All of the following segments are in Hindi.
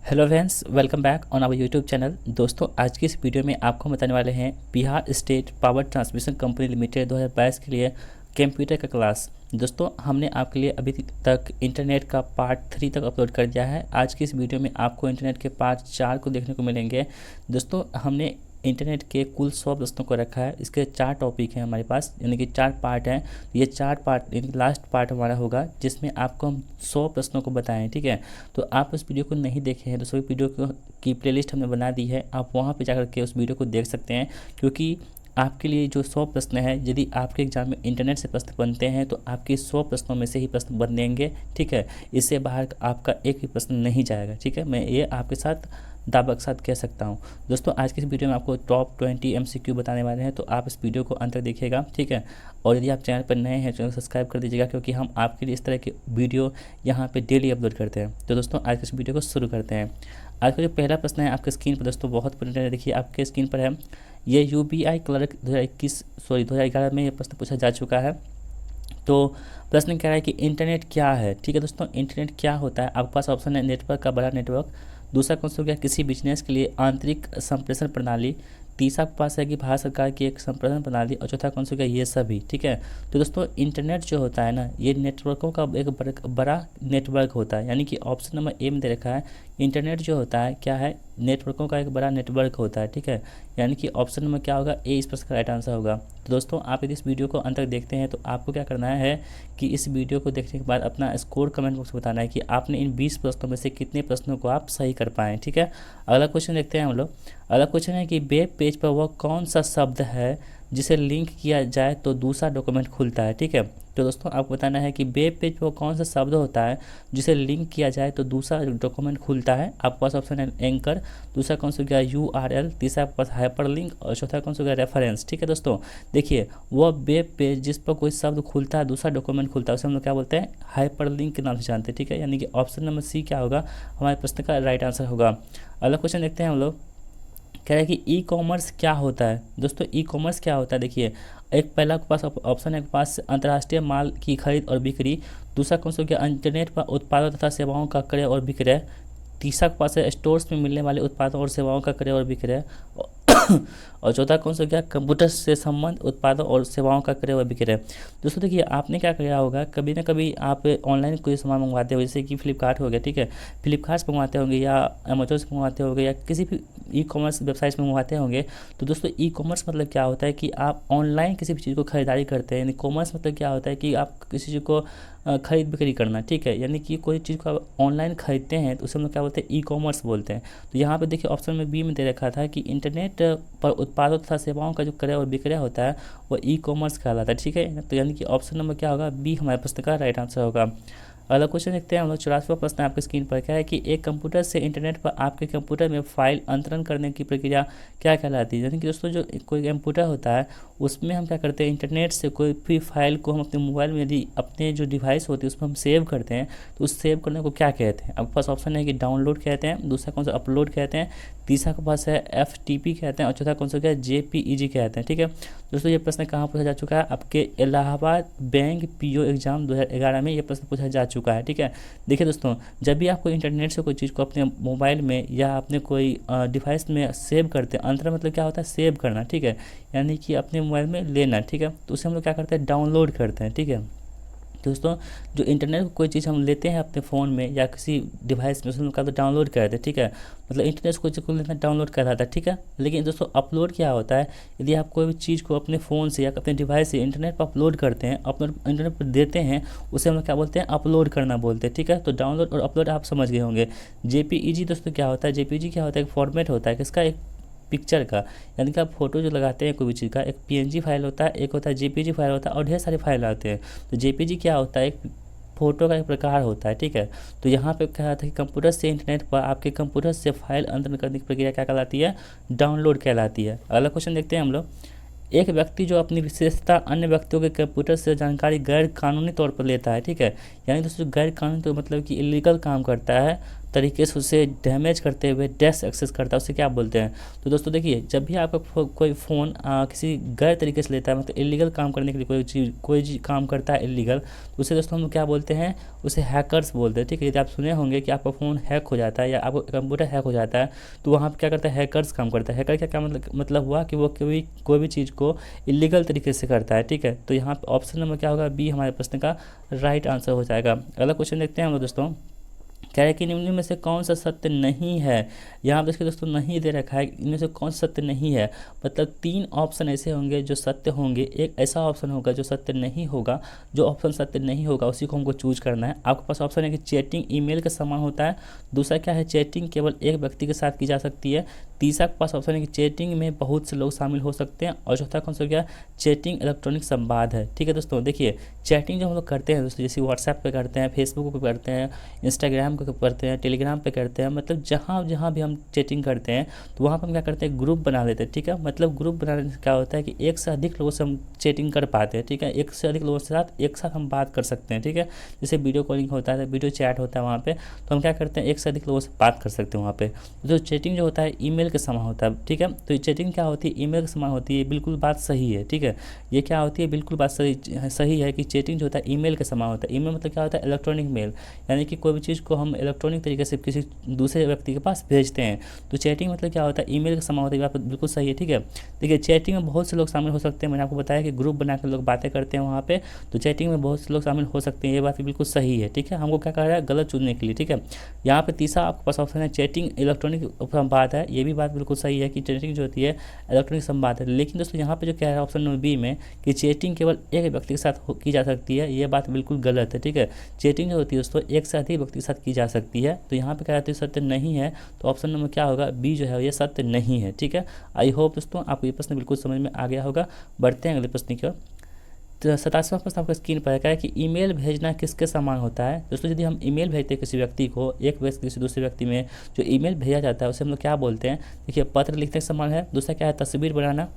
Hello friends, welcome back on our YouTube channel. दोस्तों, आज की इस वीडियो में आपको बताने वाले हैं Bihar state power transmission company limited 2022 के लिए कंप्यूटर का क्लास। दोस्तों, हमने आपके लिए अभी तक इंटरनेट का पार्ट 3 तक अपलोड कर दिया है। आज की इस वीडियो में आपको इंटरनेट के पार्ट 4 को देखने को मिलेंगे। दोस्तों, हमने इंटरनेट के कुल 100 प्रश्नों को रखा है। इसके 4 टॉपिक हैं हमारे पास, यानी कि 4 पार्ट हैं। ये 4 पार्ट यानी लास्ट पार्ट हमारा होगा जिसमें आपको हम 100 प्रश्नों को बताएं। ठीक है, तो आप उस वीडियो को नहीं देखे हैं तो सभी वीडियो की प्लेलिस्ट हमने बना दी है, आप वहाँ पे जाकर के उस वीडियो को देख सकते हैं। क्योंकि आपके लिए जो 100 प्रश्न है, यदि आपके एग्जाम में इंटरनेट से प्रश्न बनते हैं तो आपके 100 प्रश्नों में से ही प्रश्न बनेंगे। ठीक है, इससे बाहर आपका एक भी प्रश्न नहीं जाएगा। ठीक है, मैं ये आपके साथ दावा के साथ कह सकता हूँ। दोस्तों, आज की इस वीडियो में आपको टॉप 20 MCQ बताने वाले हैं, तो आप इस वीडियो को अंत तक देखिएगा। ठीक है, और यदि आप चैनल पर नए हैं चैनल को सब्सक्राइब कर दीजिएगा, क्योंकि हम आपके लिए इस तरह के वीडियो यहाँ पे डेली अपलोड करते हैं। तो दोस्तों, आज की इस वीडियो को शुरू करते हैं। आज का जो पहला प्रश्न है आपके स्क्रीन पर, दोस्तों बहुत इंपॉर्टेंट है, देखिए आपके स्क्रीन पर है। ये UBI क्लर्क 2011 में ये प्रश्न पूछा जा चुका है। तो प्रश्न कह रहा है कि इंटरनेट क्या है। ठीक है दोस्तों, इंटरनेट क्या होता है। आपके पास ऑप्शन है नेटवर्क का बड़ा नेटवर्क, दूसरा कौन सा हो गया किसी बिजनेस के लिए आंतरिक संप्रेषण प्रणाली, तीसरा आपके पास है कि भारत सरकार की एक संप्रेषण प्रणाली, और चौथा कौन सा हो गया ये सभी। ठीक है, तो दोस्तों इंटरनेट जो होता है ना, ये नेटवर्कों का एक बड़ा नेटवर्क होता है। यानी कि ऑप्शन नंबर ए में दे रखा है इंटरनेट जो होता है क्या है, नेटवर्कों का एक बड़ा नेटवर्क होता है। ठीक है, यानी कि ऑप्शन नंबर क्या होगा, ए इस प्रश्न का राइट आंसर होगा। तो दोस्तों, आप यदि इस वीडियो को अंत तक देखते हैं तो आपको क्या करना है कि इस वीडियो को देखने के बाद अपना स्कोर कमेंट बॉक्स में बताना है कि आपने इन 20 प्रश्नों में से कितने प्रश्नों को आप सही कर पाएँ। ठीक है, अगला क्वेश्चन देखते हैं हम लोग। अगला क्वेश्चन है कि वेब पेज पर वह कौन सा शब्द है जिसे लिंक किया जाए तो दूसरा डॉक्यूमेंट खुलता है। ठीक है, तो दोस्तों आपको बताना है कि वेब पेज पर वो कौन सा शब्द होता है जिसे लिंक किया जाए तो दूसरा डॉक्यूमेंट खुलता है। आपके पास ऑप्शन है एंकर, दूसरा कौन सा हो गया URL, तीसरा आपके पास हाइपरलिंक, और चौथा कौन सा हो गया रेफरेंस। ठीक है दोस्तों, देखिए वह वेब पेज जिस पर कोई शब्द खुलता है दूसरा डॉक्यूमेंट खुलता है उसे हम लोग क्या बोलते हैं, हाइपरलिंक के नाम से जानते हैं। ठीक है, यानी कि ऑप्शन नंबर सी क्या होगा हमारे प्रश्न का राइट आंसर होगा। अगला क्वेश्चन देखते हैं हम लोग। कह रहे हैं कि ई कॉमर्स क्या होता है। दोस्तों, ई कॉमर्स क्या होता है, देखिए एक पहला के पास ऑप्शन है, के पास अंतर्राष्ट्रीय माल की खरीद और बिक्री, दूसरा कौन सा हो गया इंटरनेट पर उत्पादों तथा सेवाओं का क्रय और विक्रय, तीसरा के पास है स्टोर्स में मिलने वाले उत्पादों और सेवाओं का क्रय और विक्रय, और चौथा कौन सा हो गया कंप्यूटर से संबंध उत्पादों और सेवाओं का क्रय और विक्रय। दोस्तों देखिए, आपने क्या किया होगा, कभी ना कभी आप ऑनलाइन कोई सामान मंगवाते हो, जैसे कि फ्लिपकार्ट हो गया। ठीक है, फ्लिपकार्ट से मंगवाते होंगे या अमेजोन से मंगवाते होंगे या किसी भी ई कॉमर्स वेबसाइट में मंगवाते होंगे। तो दोस्तों ई कॉमर्स मतलब क्या होता है कि आप ऑनलाइन किसी भी चीज़ को खरीदारी करते हैं। यानी कॉमर्स मतलब क्या होता है कि आप किसी चीज़ को खरीद बिक्री करना। ठीक है, यानी कि कोई चीज़ को आप ऑनलाइन खरीदते हैं तो उसे हम लोग क्या बोलते हैं, ई कॉमर्स बोलते हैं। तो यहाँ पे देखिए ऑप्शन में बी में दे रखा था कि इंटरनेट पर उत्पादों तथा सेवाओं का जो क्रय और विक्रय होता है वो ई कॉमर्स कहलाता है। ठीक है, तो यानी कि ऑप्शन नंबर क्या होगा, बी हमारे प्रश्न का राइट आंसर होगा। अगला क्वेश्चन देखते हैं हम लोग। 84वां प्रश्न आपके स्क्रीन पर क्या है कि एक कंप्यूटर से इंटरनेट पर आपके कंप्यूटर में फाइल अंतरण करने की प्रक्रिया क्या कहलाती है। यानी कि दोस्तों जो कोई कंप्यूटर होता है उसमें हम क्या करते हैं, इंटरनेट से कोई भी फाइल को हम अपने मोबाइल में यदि अपने जो डिवाइस होती है उसमें हम सेव करते हैं तो उस सेव करने को क्या कहते हैं। आपके पास ऑप्शन है कि डाउनलोड कहते हैं, दूसरा कौन सा अपलोड कहते हैं, तीसरा के पास है FTP कहते हैं, और चौथा कौन सा क्या JPEG कहते हैं। ठीक है दोस्तों, ये प्रश्न कहाँ पूछा जा चुका है, आपके इलाहाबाद बैंक PO एग्जाम 2011 में ये प्रश्न पूछा जा चुका है। ठीक है, देखिए दोस्तों, जब भी आप कोई इंटरनेट से कोई चीज़ को अपने मोबाइल में या अपने कोई डिवाइस में सेव करते हैं, अंतर मतलब क्या होता है सेव करना। ठीक है, यानी कि अपने मोबाइल में लेना। ठीक है, तो उसे हम लोग क्या करते हैं, डाउनलोड करते हैं। ठीक है दोस्तों, जो इंटरनेट को कोई चीज़ हम लेते हैं अपने फ़ोन में या किसी डिवाइस में, उसमें क्या तो डाउनलोड करते हैं। ठीक है, मतलब इंटरनेट से कोई चीज़ को लेना डाउनलोड कर रहा था। ठीक है, लेकिन दोस्तों अपलोड क्या होता है, यदि आप कोई भी चीज़ को अपने फ़ोन से या अपने डिवाइस से इंटरनेट पर अपलोड करते हैं, अपलोड इंटरनेट पर देते हैं, उसे हम लोग क्या बोलते हैं, अपलोड करना बोलते हैं। ठीक है, तो डाउनलोड और अपलोड आप समझ गए होंगे। JPEG दोस्तों क्या होता है, JPEG क्या होता है, एक फॉर्मेट होता है किसका, एक पिक्चर का। यानी कि आप फोटो जो लगाते हैं कोई भी चीज़ का, एक PNG फाइल होता है, एक होता है JPG फाइल होता है, और ढेर सारे फाइल आते हैं। तो JPG क्या होता है, एक फोटो का एक प्रकार होता है। ठीक है, तो यहाँ पे कहा था कि कंप्यूटर से इंटरनेट पर आपके कंप्यूटर से फाइल अंतरण करने की प्रक्रिया क्या कहलाती है, डाउनलोड कहलाती है। अगला क्वेश्चन देखते हैं हम लोग। एक व्यक्ति जो अपनी विशेषता अन्य व्यक्तियों के कंप्यूटर से जानकारी गैर कानूनी तौर पर लेता है। ठीक है, यानी दोस्तों गैर कानूनी तो मतलब कि इलीगल काम करता है, तरीके से उसे डैमेज करते हुए डैश एक्सेस करता है, उसे क्या बोलते हैं। तो दोस्तों देखिए, जब भी आपका कोई फ़ोन किसी गैर तरीके से लेता है, मतलब इलीगल काम करने के लिए कोई चीज़ काम करता है इलीगल, तो उसे दोस्तों हम लोग क्या बोलते हैं, उसे हैकर्स बोलते हैं। ठीक है, यदि आप सुने होंगे कि आपका फ़ोन हैक हो जाता है या आपका कंप्यूटर हैक हो जाता है, तो वहाँ पे क्या करता है, हैकर्स काम करता है। हैकर का क्या मतलब हुआ कि वो कोई भी चीज़ को इलीगल तरीके से करता है। ठीक है, तो यहाँ पे ऑप्शन नंबर क्या होगा, बी हमारे प्रश्न का राइट आंसर हो जाएगा। अगला क्वेश्चन देखते हैं हम लोग दोस्तों। कह रहा है कि निम्न में से कौन सा सत्य नहीं है। यहाँ पर देखिए दोस्तों, नहीं दे रखा है, इनमें से कौन सा सत्य नहीं है। मतलब 3 ऑप्शन ऐसे होंगे जो सत्य होंगे, एक ऐसा ऑप्शन होगा जो सत्य नहीं होगा। जो ऑप्शन सत्य नहीं होगा उसी को हमको चूज करना है। आपके पास ऑप्शन है कि चैटिंग ईमेल के समान होता है। दूसरा क्या है, चैटिंग केवल एक व्यक्ति के साथ की जा सकती है। तीसरा के पास ऑप्शन है कि चैटिंग में बहुत से लोग शामिल हो सकते हैं। और चौथा कौन सा हो गया, चैटिंग इलेक्ट्रॉनिक संवाद है। ठीक है दोस्तों, देखिए चैटिंग जो हम लोग करते हैं दोस्तों, जैसे व्हाट्सएप पे करते हैं, फेसबुक पे करते हैं, इंस्टाग्राम पे करते हैं, टेलीग्राम पे करते हैं, मतलब जहाँ जहाँ भी हम चैटिंग करते हैं तो वहाँ पर हम क्या करते हैं, ग्रुप बना लेते हैं। ठीक है, मतलब ग्रुप बनाने से क्या होता है कि एक से अधिक लोगों से हम चैटिंग कर पाते हैं। ठीक है, एक से अधिक लोगों के साथ एक साथ हम बात कर सकते हैं। ठीक है, जैसे वीडियो कॉलिंग होता है, वीडियो चैट होता है वहाँ पे, तो हम क्या करते हैं, एक से अधिक लोगों से बात कर सकते हैं वहाँ पे। जो चैटिंग जो होता है ईमेल के समान होता है। ठीक है, तो चैटिंग क्या होती है, ईमेल के समान होती है। बिल्कुल बात सही है। ठीक है, ये क्या होती है, बिल्कुल बात सही है कि चैटिंग जो होता है ईमेल के समान होता है। ईमेल मतलब क्या होता है, इलेक्ट्रॉनिक मेल, यानी कि कोई भी चीज़ को हम इलेक्ट्रॉनिक तरीके से किसी दूसरे व्यक्ति के पास भेजते हैं। तो चैटिंग मतलब क्या होता है, ईमेल के समान होता है। ये बात बिल्कुल सही है। ठीक है, देखिए चैटिंग में बहुत से लोग शामिल हो सकते हैं। मैंने आपको बताया कि ग्रुप बनाकर लोग बातें करते हैं वहाँ पे, तो चैटिंग में बहुत से लोग शामिल हो सकते हैं। ये बात बिल्कुल सही है। ठीक है, हमको क्या कर रहा है, गलत चुनने के लिए। ठीक है, यहाँ पे तीसरा आपके पास ऑप्शन है चैटिंग इलेक्ट्रॉनिक संवाद है। ये भी बात बिल्कुल सही है कि चैटिंग जो होती है इलेक्ट्रॉनिक संवाद है। लेकिन दोस्तों यहाँ पे जो क्या है ऑप्शन नंबर बी में कि चैटिंग केवल एक व्यक्ति के साथ की जा सकती है, ये बात बिल्कुल गलत है। ठीक है, चैटिंग जो होती है दोस्तों एक से अधिक व्यक्ति के साथ की जा सकती है। तो यहाँ पे क्या रहती है, सत्य नहीं है। तो ऑप्शन नंबर क्या होगा, बी जो है ये सत्य नहीं है। ठीक है, आई होप दोस्तों आपको ये प्रश्न बिल्कुल समझ में आ गया होगा। बढ़ते हैं अगले प्रश्न की ओर। तो 27वां प्रश्न आपका स्क्रीन पर है कि ईमेल भेजना किसके समान होता है। दोस्तों यदि हम ईमेल भेजते हैं किसी व्यक्ति को, एक व्यक्ति से दूसरे व्यक्ति में जो ईमेल भेजा जाता है उसे हम लोग क्या बोलते हैं। देखिए, पत्र लिखने के समान है। दूसरा क्या है, तस्वीर बनाना।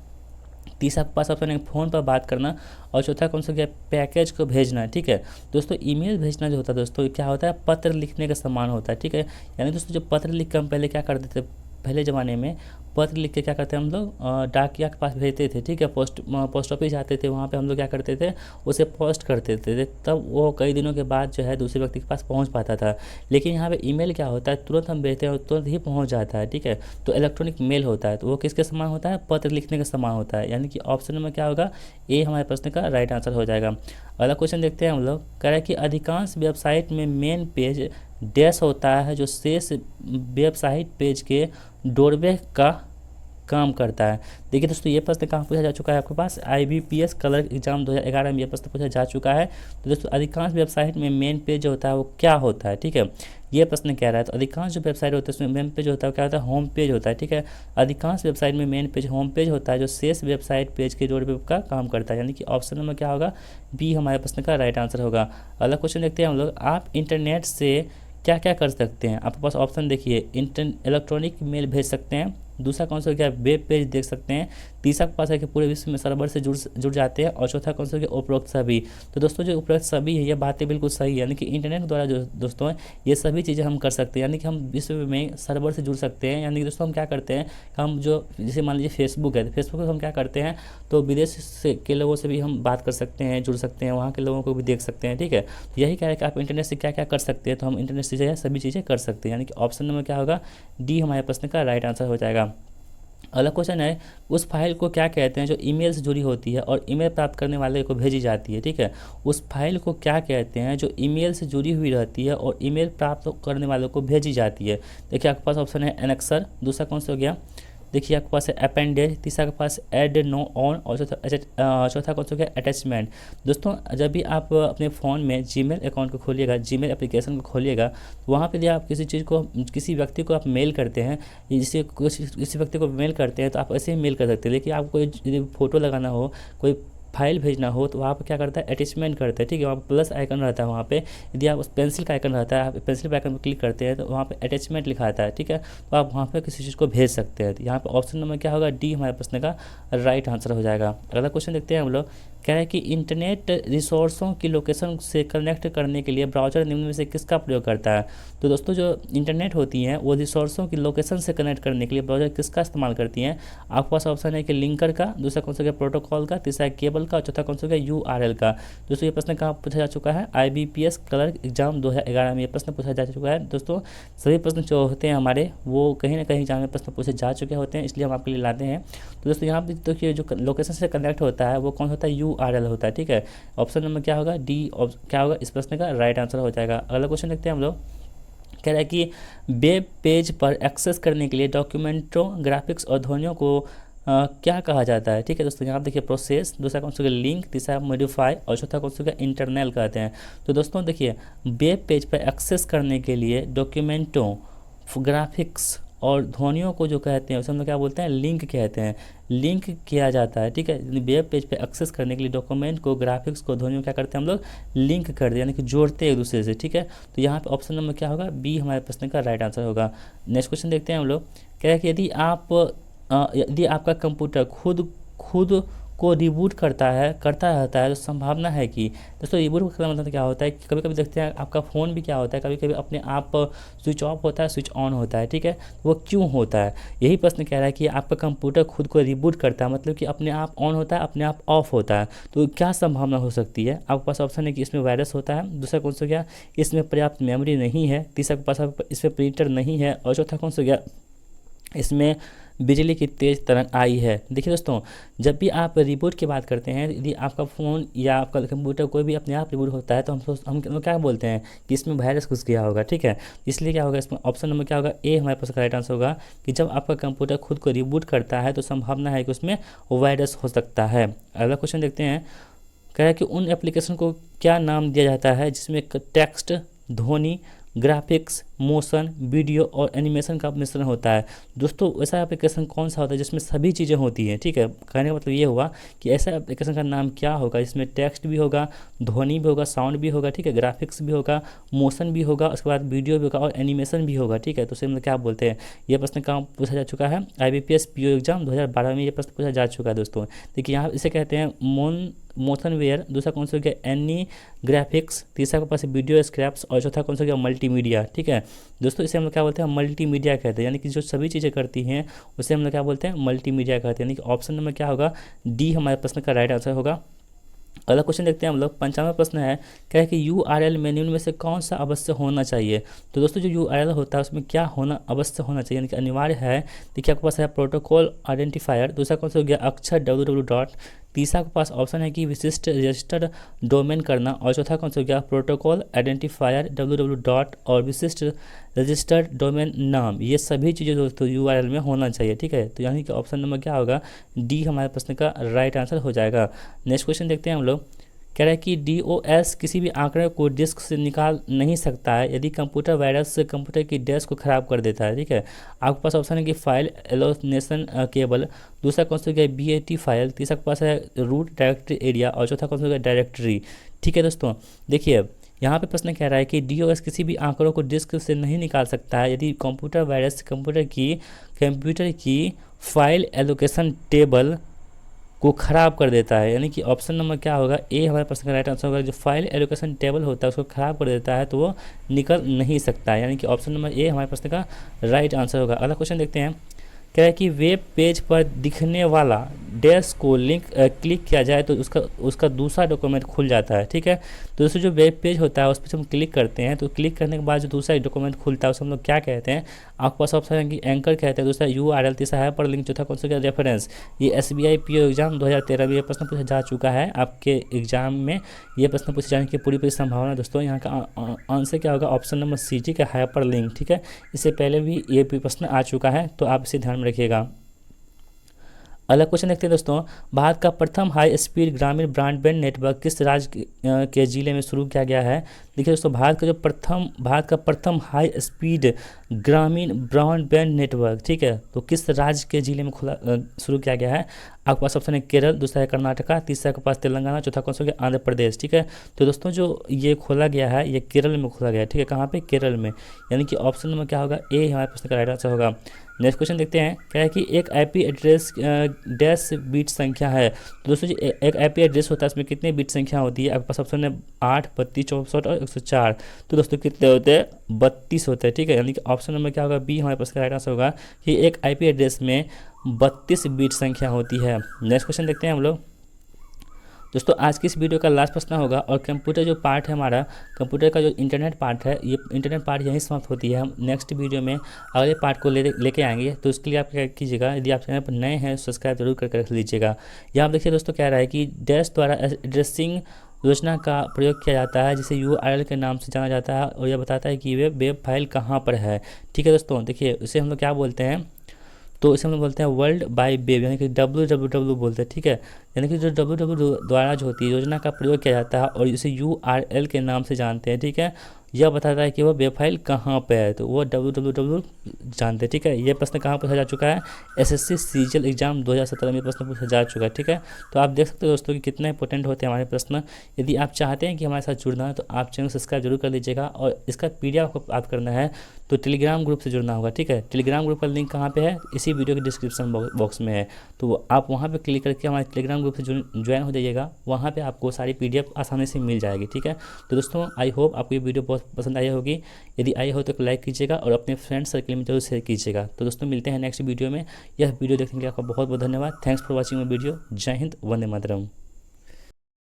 तीसरा के पास ऑप्शन है फ़ोन पर बात करना। और चौथा कौन सा, क्या, पैकेज को भेजना है। ठीक है दोस्तों, ईमेल भेजना जो होता है दोस्तों क्या होता है, पत्र लिखने के समान होता है। ठीक है, यानी दोस्तों जो पत्र लिख कर हम पहले क्या करते थे, पहले ज़माने में पत्र लिख के क्या करते हैं हम लोग, डाकिया के पास भेजते थे। ठीक है, पोस्ट ऑफिस जाते थे, वहाँ पे हम लोग क्या करते थे, उसे पोस्ट करते थे, तब वो कई दिनों के बाद जो है दूसरे व्यक्ति के पास पहुँच पाता था। लेकिन यहाँ पे ईमेल क्या होता है, तुरंत हम भेजते हैं और तुरंत ही पहुँच जाता है। ठीक है, तो इलेक्ट्रॉनिक मेल होता है, तो वो किसके समान होता है, पत्र लिखने के समान होता है। यानी कि ऑप्शन में क्या होगा, ए हमारे प्रश्न का राइट आंसर हो जाएगा। अगला क्वेश्चन देखते हैं हम लोग। कह रहा है कि अधिकांश वेबसाइट में मेन पेज डैश होता है जो शेष वेबसाइट पेज के डोरवे का काम करता है। देखिए दोस्तों, ये प्रश्न कहाँ पूछा जा चुका है आपके पास, IBPS कलर एग्जाम 2011 में ये प्रश्न पूछा जा चुका है। तो दोस्तों अधिकांश वेबसाइट में मेन पेज जो होता है वो क्या होता है। ठीक है, ये प्रश्न कह रहा है। तो अधिकांश जो वेबसाइट होता है उसमें मेन पेज होता है, क्या होता है, होम पेज होता है। ठीक है, अधिकांश वेबसाइट में मेन पेज होम पेज होता है जो शेष वेबसाइट पेज के डोरवे का काम करता है। यानी कि ऑप्शन नंबर क्या होगा, बी हमारे प्रश्न का राइट आंसर होगा। अगला क्वेश्चन देखते हैं हम लोग। आप इंटरनेट से क्या क्या कर सकते हैं। आपके पास ऑप्शन देखिए, इलेक्ट्रॉनिक मेल भेज सकते हैं। दूसरा कौन सा हो गया, वेब पेज देख सकते हैं। तीसरा के पास है कि पूरे विश्व में सर्वर से जुड़ जाते हैं। और चौथा कौन सा हो गया, उपरोक्त सभी। तो दोस्तों जो उपरोक्त सभी है ये बातें बिल्कुल सही है, यानी कि इंटरनेट द्वारा जो दोस्तों है ये सभी चीज़ें हम कर सकते हैं। यानी कि हम विश्व में सर्वर से जुड़ सकते हैं। यानी कि दोस्तों हम क्या करते हैं, हम जो जैसे मान लीजिए फेसबुक है, तो फेसबुक पर हम क्या करते हैं, तो विदेश से के लोगों से भी हम बात कर सकते हैं, जुड़ सकते हैं, वहाँ के लोगों को भी देख सकते हैं। ठीक है, तो यही कह रहा है कि आप इंटरनेट से क्या क्या कर सकते हैं। तो हम इंटरनेट से जो है सभी चीज़ें कर सकते हैं। यानी कि ऑप्शन नंबर क्या होगा, डी हमारे प्रश्न का राइट आंसर हो जाएगा। अगला क्वेश्चन है, उस फाइल को क्या कहते हैं जो ईमेल से जुड़ी होती है और ईमेल प्राप्त करने वाले को भेजी जाती है। ठीक है, उस फाइल को क्या कहते हैं जो ईमेल से जुड़ी हुई रहती है और ईमेल प्राप्त करने वालों को भेजी जाती है। देखिए आपके पास ऑप्शन है एनेक्सर। दूसरा कौन सा हो गया, देखिए आपके पास है अपेंडेज। तीसरा के पास ऐड नो ऑन। और चौथा कौन सा हो गया, अटैचमेंट। दोस्तों जब भी आप अपने फ़ोन में जीमेल अकाउंट को खोलिएगा, जीमेल एप्लीकेशन को खोलिएगा, तो वहाँ पे यदि आप किसी चीज़ को, किसी व्यक्ति को आप मेल करते हैं, जिसे किसी व्यक्ति को मेल करते हैं तो आप ऐसे ही मेल कर सकते हैं। लेकिन आपको यदि फ़ोटो लगाना हो, कोई फाइल भेजना हो, तो वहाँ पर क्या करता है, अटैचमेंट करता है। ठीक है, वहाँ पर प्लस आइकन रहता है, वहाँ पे यदि आप उस पेंसिल का आइकन रहता है, आप पेंसिल पे आइकन पर क्लिक करते हैं तो वहाँ पे अटैचमेंट लिखा आता है। ठीक है, तो आप वहाँ पे किसी चीज़ को भेज सकते हैं। तो यहाँ पे ऑप्शन नंबर क्या होगा, डी हमारे प्रश्न का राइट आंसर हो जाएगा। अगला क्वेश्चन देखते हैं हम लोग। कह रहा है कि इंटरनेट रिसोर्सों की लोकेशन से कनेक्ट करने के लिए ब्राउज़र निम्न में से किसका प्रयोग करता है। तो दोस्तों जो इंटरनेट होती हैं वो रिसोर्सों की लोकेशन से कनेक्ट करने के लिए ब्राउज़र किसका इस्तेमाल करती हैं। आपके पास ऑप्शन है कि लिंकर का, दूसरा कौन सा गया प्रोटोकॉल का, तीसरा केबल का और चौथा कौन सा गया URL का। दोस्तों ये प्रश्न कहाँ पूछा जा चुका है, IBPS क्लर्क एग्जाम 2011 में ये प्रश्न पूछा जा चुका है। दोस्तों सभी प्रश्न जो होते हैं हमारे वो कहीं ना कहीं एग्जाम में प्रश्न पूछे जा चुके होते हैं, इसलिए हम आपके लिए लाते हैं। तो दोस्तों यहाँ पे देखिए जो लोकेशन से कनेक्ट होता है वो कौन होता है, URL होता है। ठीक है, ऑप्शन नंबर क्या होगा, डी क्या होगा इस प्रश्न का राइट आंसर हो जाएगा। अगला क्वेश्चन देखते हैं हम लोग। कह रहा है कि वेब पेज पर एक्सेस करने के लिए डॉक्यूमेंटों, ग्राफिक्स और ध्वनियों को क्या कहा जाता है। ठीक है दोस्तों, यहाँ देखिए प्रोसेस, दूसरा कौन सा लिंक, तीसरा मॉडिफाई और चौथा कौन सा इंटरनल कहते हैं। तो दोस्तों देखिए वेब पेज पर एक्सेस करने के लिए डॉक्यूमेंटों, ग्राफिक्स और ध्वनियों को जो कहते हैं उसे हम लोग क्या बोलते हैं, लिंक कहते हैं। लिंक किया जाता है। ठीक है, वेब पेज पे एक्सेस करने के लिए डॉक्यूमेंट को, ग्राफिक्स को, ध्वनियों क्या करते हैं हम लोग, लिंक कर दे, यानी कि जोड़ते हैं एक दूसरे से। ठीक है, तो यहाँ पे ऑप्शन नंबर क्या होगा, बी हमारे प्रश्न का राइट आंसर होगा। नेक्स्ट क्वेश्चन देखते हैं हम लोग। कह रहा है कि यदि आपका कंप्यूटर खुद को रिबूट करता रहता है तो संभावना है कि, दोस्तों रिबूट का मतलब क्या होता है कि कभी कभी देखते हैं आपका फ़ोन भी क्या होता है, कभी कभी अपने आप स्विच ऑफ होता है, स्विच ऑन होता है। ठीक है, वो क्यों होता है, यही प्रश्न कह रहा है कि आपका कंप्यूटर खुद को रिबूट करता है, मतलब कि अपने आप ऑन होता है, अपने आप ऑफ होता है, तो क्या संभावना हो सकती है। आपके पास ऑप्शन है कि इसमें वायरस होता है, दूसरा कौन सा गया इसमें पर्याप्त मेमोरी नहीं है, तीसरा के पास इसमें प्रिंटर नहीं है और चौथा कौन सा गया इसमें बिजली की तेज़ तरंग आई है। देखिए दोस्तों जब भी आप रिबूट की बात करते हैं, यदि आपका फ़ोन या आपका कंप्यूटर कोई भी अपने आप रिबूट होता है तो हम क्या बोलते हैं कि इसमें वायरस घुस गया होगा। ठीक है, इसलिए क्या होगा इसमें ऑप्शन नंबर क्या होगा, ए हमारे पास राइट आंसर होगा कि जब आपका कंप्यूटर खुद को रिबूट करता है तो संभावना है कि उसमें वायरस हो सकता है। अगला क्वेश्चन देखते हैं। कह रहा है कि उन एप्लीकेशन को क्या नाम दिया जाता है जिसमें टेक्स्ट, ध्वनि, ग्राफिक्स, मोशन, वीडियो और एनिमेशन का मिश्रण होता है। दोस्तों ऐसा एप्लीकेशन कौन सा होता है जिसमें सभी चीज़ें होती हैं। ठीक है, कहने का मतलब ये हुआ कि ऐसा एप्लीकेशन का नाम क्या होगा जिसमें टेक्स्ट भी होगा, ध्वनि भी होगा, साउंड भी होगा, ठीक है, ग्राफिक्स भी होगा, मोशन भी होगा, उसके बाद वीडियो भी होगा और एनिमेशन भी होगा। ठीक है, तो उसे मतलब क्या बोलते हैं। ये प्रश्न कहाँ पूछा जा चुका है, IBPS PO एग्जाम 2012 में ये प्रश्न पूछा जा चुका है। दोस्तों देखिए यहाँ इसे कहते हैं मोशन वेयर, दूसरा कौन सा हो गया एनी ग्राफिक्स, तीसरा के पास वीडियो स्क्रैप्स और चौथा कौन सा हो गया मल्टीमीडिया। ठीक है दोस्तों, इसे हम लोग क्या बोलते हैं, मल्टीमीडिया कहते हैं, यानी कि जो सभी चीज़ें करती हैं उसे हम लोग क्या बोलते हैं, मल्टीमीडिया कहते हैं। यानी कि ऑप्शन नंबर क्या होगा, डी हमारे प्रश्न का राइट आंसर होगा। अगला क्वेश्चन देखते हैं हम लोग। 95वां प्रश्न है, क्या है कि URL मेन्यू में से कौन सा अवश्य होना चाहिए। तो दोस्तों जो URL होता है उसमें क्या होना अवश्य होना चाहिए, यानी कि अनिवार्य है। देखिए आपके पास है प्रोटोकॉल आइडेंटिफायर, दूसरा कौन सा हो गया अक्षर www डॉट, तीसरा के पास ऑप्शन है कि विशिष्ट रजिस्टर्ड डोमेन करना और चौथा कौन सा हो गया प्रोटोकॉल आइडेंटिफायर www डॉट और विशिष्ट रजिस्टर्ड डोमेन नाम। ये सभी चीज़ें दोस्तों URL में होना चाहिए। ठीक है, तो यानी कि ऑप्शन नंबर क्या होगा, डी हमारे प्रश्न का राइट आंसर हो जाएगा। नेक्स्ट क्वेश्चन देखते हैं हम लोग। कह रहा है कि DOS किसी भी आंकड़े को डिस्क से निकाल नहीं सकता है यदि कंप्यूटर वायरस से कंप्यूटर की डिस्क को ख़राब कर देता है। ठीक है, आपके पास ऑप्शन है कि फाइल एलोनेशन केबल, दूसरा कौन सा गया BAT फाइल, तीसरा के पास है रूट डायरेक्टरी एरिया और चौथा कौन सा गया डायरेक्टरी। ठीक है दोस्तों देखिए यहाँ पे प्रश्न कह रहा है कि DOS किसी भी आंकड़ों को डिस्क से नहीं निकाल सकता है यदि कंप्यूटर वायरस कंप्यूटर की फाइल एलोकेशन टेबल को ख़राब कर देता है। यानी कि ऑप्शन नंबर क्या होगा, ए हमारे प्रश्न का राइट आंसर होगा। जो फाइल एलोकेशन टेबल होता है उसको ख़राब कर देता है तो वो निकल नहीं सकता है, यानी कि ऑप्शन नंबर ए हमारे प्रश्न का राइट आंसर होगा। अगला क्वेश्चन देखते हैं। कह रहा है कि वेब पेज पर दिखने वाला डैश को क्लिक किया जाए तो उसका दूसरा डॉक्यूमेंट खुल जाता है। ठीक है, तो दोस्तों जो वेब पेज होता है उस पर हम क्लिक करते हैं तो क्लिक करने के बाद जो दूसरा डॉक्यूमेंट खुलता है उसे हम लोग क्या कहते हैं। आपके पास ऑप्शन है कि एंकर कहते हैं, दूसरा URL, तीसरा हाइपर लिंक, चौथा कौन सा क्या रेफरेंस। ये SBI PO एग्जाम 2013 में ये प्रश्न पूछा जा चुका है। आपके एग्जाम में ये प्रश्न पूछे जाने की पूरी संभावना दोस्तों। यहाँ का आंसर क्या होगा, ऑप्शन नंबर सी, ठीक है, हाइपर लिंक। ठीक है, इससे पहले भी ये प्रश्न आ चुका है तो आप इसे ध्यान में रखिएगा। अगला क्वेश्चन देखते हैं दोस्तों। भारत का प्रथम हाई स्पीड ग्रामीण ब्रॉडबैंड नेटवर्क किस राज्य के जिले में शुरू किया गया है। देखिए दोस्तों भारत का प्रथम हाई स्पीड ग्रामीण ब्रॉडबैंड नेटवर्क, ठीक है, तो किस राज्य के जिले में शुरू किया गया है। आपके पास ऑप्शन है केरल, दूसरा है कर्नाटका, तीसरा के पास तेलंगाना, चौथा कौन सा हो गया आंध्र प्रदेश। ठीक है, तो दोस्तों जो ये खोला गया है ये केरल में खोला गया है। ठीक है, कहाँ पे, केरल में, यानी कि ऑप्शन नंबर क्या होगा, ए हमारे प्रश्न का राइट आंसर होगा। नेक्स्ट क्वेश्चन देखते हैं, क्या है कि एक आईपी एड्रेस डैश बीट संख्या है। तो दोस्तों जी एक आईपी एड्रेस होता है, उसमें कितने बीट संख्या होती है, आपके पास ऑप्शन है 8, 32, 64 और 104। तो दोस्तों कितने होते हैं, 32 होते हैं। ठीक है, यानी कि ऑप्शन नंबर क्या होगा, बी हमारे पास का राइट आंसर होगा कि एक आईपी एड्रेस में 32 बीट संख्या होती है। नेक्स्ट क्वेश्चन देखते हैं हम लोग। दोस्तों आज की इस वीडियो का लास्ट प्रश्न होगा, और कंप्यूटर जो पार्ट है हमारा, कंप्यूटर का जो इंटरनेट पार्ट है, ये इंटरनेट पार्ट यहीं समाप्त होती है। हम नेक्स्ट वीडियो में अगले पार्ट को लेके आएंगे। तो उसके लिए आप क्या कीजिएगा, यदि आप चैनल पर नए हैं सब्सक्राइब जरूर करके रख लीजिएगा। यहाँ आप देखिए दोस्तों, कह रहा है कि डैश द्वारा एड्रेसिंग योजना का प्रयोग किया जाता है, जिसे URL के नाम से जाना जाता है, और यह बताता है कि वेब फाइल कहाँ पर है। ठीक है दोस्तों, देखिए इसे हम लोग क्या बोलते हैं, तो इसे हम लोग बोलते हैं वर्ल्ड बाई वेब, यानी कि www बोलते हैं। ठीक है, यानी कि जो www द्वारा जो होती है योजना का प्रयोग किया जाता है, और इसे URL के नाम से जानते हैं। ठीक है, यह बताता है कि वह वेब फाइल कहाँ पे है, तो वो www जानते हैं। ठीक है, ये प्रश्न कहाँ पूछा जा चुका है, SSC CGL एग्जाम 2017 में प्रश्न पूछा जा चुका है। ठीक है, तो आप देख सकते हो दोस्तों कि कितने इंपॉर्टेंट होते हैं हमारे प्रश्न। यदि आप चाहते हैं कि हमारे साथ जुड़ना है तो आप चैनल सब्सक्राइब जरूर कर लीजिएगा, और इसका PDF आपको प्राप्त करना है तो टेलीग्राम ग्रुप से जुड़ना होगा। ठीक है, टेलीग्राम ग्रुप का लिंक कहाँ पे है, इसी वीडियो के डिस्क्रिप्शन बॉक्स में है, तो आप वहाँ पे क्लिक करके हमारे टेलीग्राम ग्रुप से ज्वाइन हो जाइएगा। वहाँ पे आपको सारी PDF आसानी से मिल जाएगी। ठीक है, तो दोस्तों आई होप आपको ये वीडियो बहुत पसंद आई होगी। यदि आई हो तो लाइक कीजिएगा और अपने फ्रेंड सर्कल में जरूर शेयर कीजिएगा। तो दोस्तों मिलते हैं नेक्स्ट वीडियो में। यह वीडियो देखने के लिए आपका बहुत बहुत धन्यवाद। Thanks for watching my video. जय हिंद, वंदे मातरम।